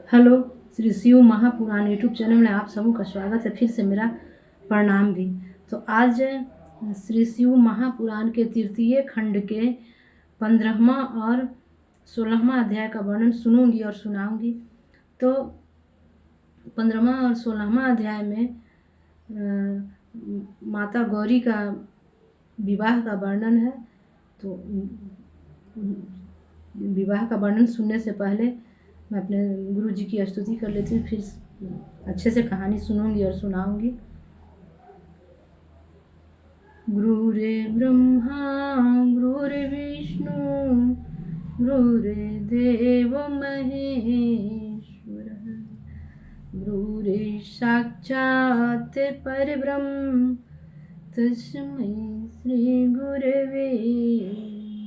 Hello, Shri Shiv Mahapuran YouTube channel में आप सबों का स्वागत है। फिर से मेरा प्रणाम भी। तो आज श्री शिव महापुराण के तृतीय खंड के 15वां और 16वां अध्याय का वर्णन सुनूंगी और सुनाऊंगी। तो 15वां और 16वां अध्याय में माता गौरी का विवाह का वर्णन है। तो विवाह का वर्णन सुनने से पहले मैं अपने गुरु जी की स्तुति कर लेती हूँ, फिर अच्छे से कहानी सुनूंगी और सुनाऊंगी। गुरुर्ब्रह्मा गुरुर्विष्णु गुरुर्देव महेश्वर गुरुर्साक्षात् परब्रह्म तस्मै श्री गुरवे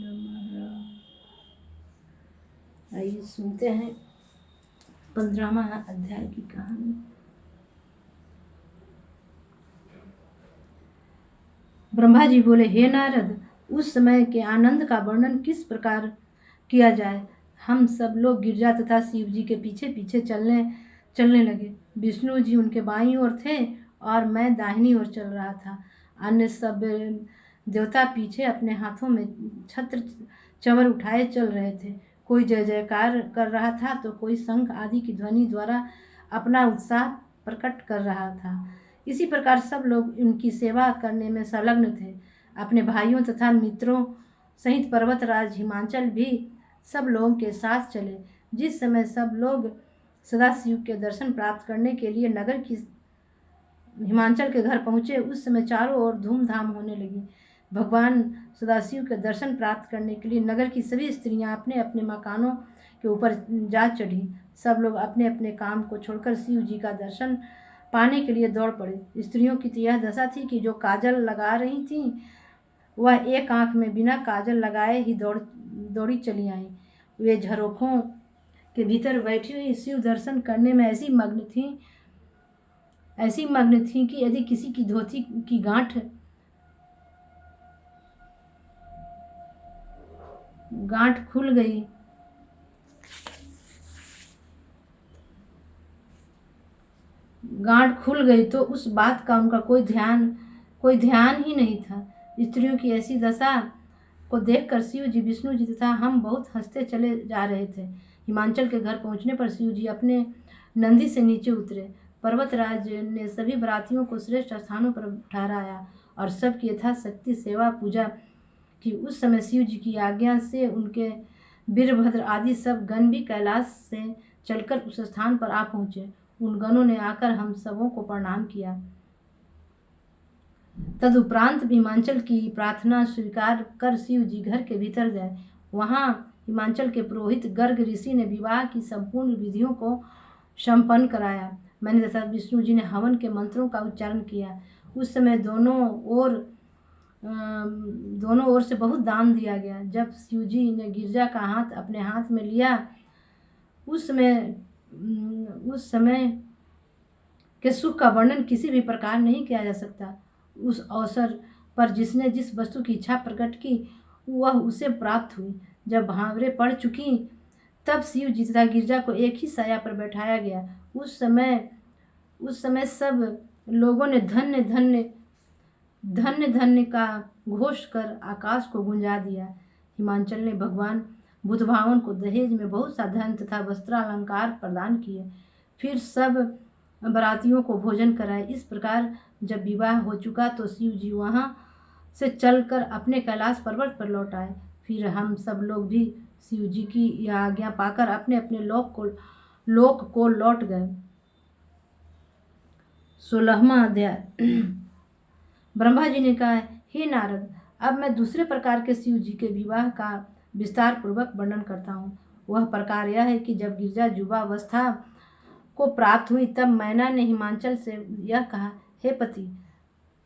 नमः। आइए सुनते हैं 15वां अध्याय की कहानी। ब्रह्मा जी बोले, हे नारद, उस समय के आनंद का वर्णन किस प्रकार किया जाए। हम सब लोग गिरजा तथा शिव जी के पीछे पीछे चलने लगे। विष्णु जी उनके बाईं ओर थे और मैं दाहिनी ओर चल रहा था। अन्य सब देवता पीछे अपने हाथों में छत्र चंवर उठाए चल रहे थे। कोई जय जयकार कर रहा था तो कोई शंख आदि की ध्वनि द्वारा अपना उत्साह प्रकट कर रहा था। इसी प्रकार सब लोग उनकी सेवा करने में संलग्न थे। अपने भाइयों तथा मित्रों सहित पर्वतराज हिमाचल भी सब लोगों के साथ चले। जिस समय सब लोग सदाशिव के दर्शन प्राप्त करने के लिए नगर की हिमाचल के घर पहुँचे, उस समय चारों ओर धूमधाम होने लगी। भगवान सदाशिव के दर्शन प्राप्त करने के लिए नगर की सभी स्त्रियां अपने अपने मकानों के ऊपर जा चढ़ी। सब लोग अपने अपने काम को छोड़कर शिव जी का दर्शन पाने के लिए दौड़ पड़े। स्त्रियों की तो यह दशा थी कि जो काजल लगा रही थीं वह एक आंख में बिना काजल लगाए ही दौड़ी चली आईं। वे झरोखों के भीतर बैठी हुई शिव दर्शन करने में ऐसी मग्न थी कि यदि किसी की धोती की गांठ खुल गई तो उस बात का उनका कोई ध्यान ही नहीं था। स्त्रियों की ऐसी दशा को देखकर शिव जी, विष्णु जी तथा हम बहुत हंसते चले जा रहे थे। हिमाचल के घर पहुंचने पर शिव जी अपने नंदी से नीचे उतरे। पर्वतराज ने सभी बरातियों को श्रेष्ठ स्थानों पर ठहराया और सबकी यथाशक्ति सेवा पूजा की। उस समय शिव जी की आज्ञा से उनके वीरभद्र आदि सब गण भी कैलाश से चलकर उस स्थान पर आ पहुंचे। उन गणों ने आकर हम सबों को प्रणाम किया। तदुपरांत हिमाचल की प्रार्थना स्वीकार कर शिव जी घर के भीतर गए। वहां हिमाचल के पुरोहित गर्ग ऋषि ने विवाह की संपूर्ण विधियों को संपन्न कराया। मैंने तथा विष्णु जी ने हवन के मंत्रों का उच्चारण किया। उस समय दोनों ओर से बहुत दान दिया गया। जब शिव जी ने गिरजा का हाथ अपने हाथ में लिया, उस समय के सुख का वर्णन किसी भी प्रकार नहीं किया जा सकता। उस अवसर पर जिसने जिस वस्तु की इच्छा प्रकट की वह उसे प्राप्त हुई। जब भावरें पड़ चुकी तब शिव जी तथा गिरजा को एक ही साया पर बैठाया गया। उस समय सब लोगों ने धन्य धन्य धन्य धन्य का घोष कर आकाश को गुंजा दिया। हिमाचल ने भगवान बुधभावन को दहेज में बहुत सा धन तथा वस्त्रालंकार प्रदान किए। फिर सब बरातियों को भोजन कराए। इस प्रकार जब विवाह हो चुका तो शिव जी वहां से चलकर अपने कैलाश पर्वत पर लौट आए। फिर हम सब लोग भी शिव जी की यह आज्ञा पाकर अपने अपने लोक को लौट गए। 16वां अध्याय। ब्रह्मा जी ने कहा, हे नारद, अब मैं दूसरे प्रकार के शिव जी के विवाह का विस्तार पूर्वक वर्णन करता हूँ। वह प्रकार यह है कि जब गिरजा युवावस्था को प्राप्त हुई तब मैना ने हिमाचल से यह कहा, हे पति,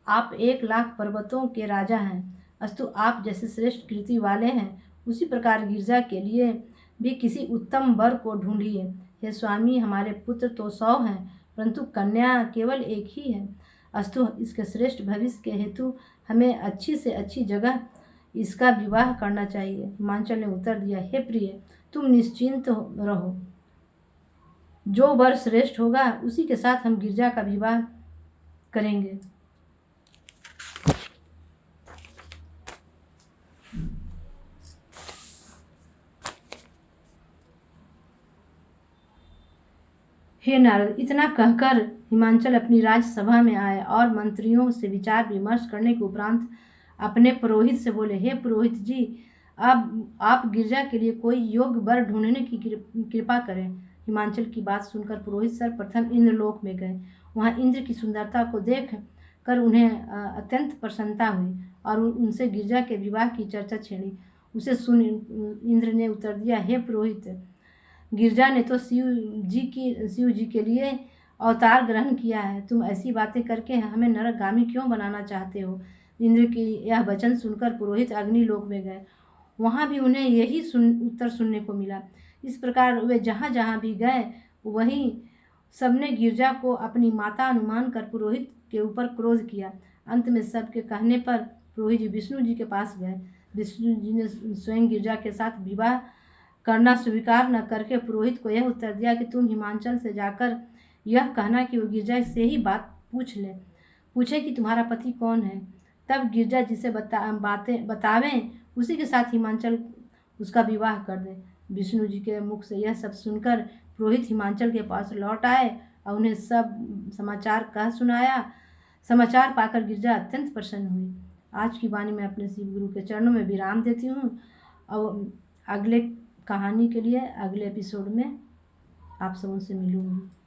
आप 1,00,000 पर्वतों के राजा हैं, अस्तु आप जैसे श्रेष्ठ कीर्ति वाले हैं उसी प्रकार गिरजा के लिए भी किसी उत्तम वर को ढूंढिए। हे स्वामी, हमारे पुत्र तो 100 हैं परंतु कन्या केवल एक ही है। अस्तु इसके श्रेष्ठ भविष्य के हेतु हमें अच्छी से अच्छी जगह इसका विवाह करना चाहिए। हिमाचल ने उत्तर दिया, हे प्रिय, तुम निश्चिंत रहो, जो वर श्रेष्ठ होगा उसी के साथ हम गिरजा का विवाह करेंगे। हे नारद, इतना कहकर हिमांचल अपनी राजसभा में आए और मंत्रियों से विचार विमर्श करने के उपरांत अपने पुरोहित से बोले, हे पुरोहित जी, अब आप गिरजा के लिए कोई योग्य वर ढूंढने की कृपा करें। हिमांचल की बात सुनकर पुरोहित सर्वप्रथम इंद्रलोक में गए। वहाँ इंद्र की सुंदरता को देख कर उन्हें अत्यंत प्रसन्नता हुई और उनसे गिरजा के विवाह की चर्चा छेड़ी। उसे सुन इंद्र ने उत्तर दिया, हे पुरोहित, गिरजा ने तो शिव जी के लिए अवतार ग्रहण किया है। तुम ऐसी बातें करके हमें नरकगामी क्यों बनाना चाहते हो? इंद्र की यह वचन सुनकर पुरोहित अग्निलोक में गए। वहाँ भी उन्हें यही उत्तर सुनने को मिला। इस प्रकार वे जहाँ जहाँ भी गए वहीं सबने गिरजा को अपनी माता अनुमान कर पुरोहित के ऊपर क्रोध किया। अंत में सबके कहने पर पुरोहित जी विष्णु जी के पास गए। विष्णु जी ने स्वयं गिरजा के साथ विवाह करना स्वीकार न करके पुरोहित को यह उत्तर दिया कि तुम हिमांचल से जाकर यह कहना कि वो गिरजा से ही बात पूछे कि तुम्हारा पति कौन है। तब गिरजा जिसे बातें बतावें उसी के साथ हिमांचल उसका विवाह कर दे। विष्णु जी के मुख से यह सब सुनकर पुरोहित हिमांचल के पास लौट आए और उन्हें सब समाचार कह सुनाया। समाचार पाकर गिरजा अत्यंत प्रसन्न हुई। आज की वाणी में अपने शिव गुरु के चरणों में विराम देती हूँ और अगले कहानी के लिए अगले एपिसोड में आप सबों से मिलूंगी।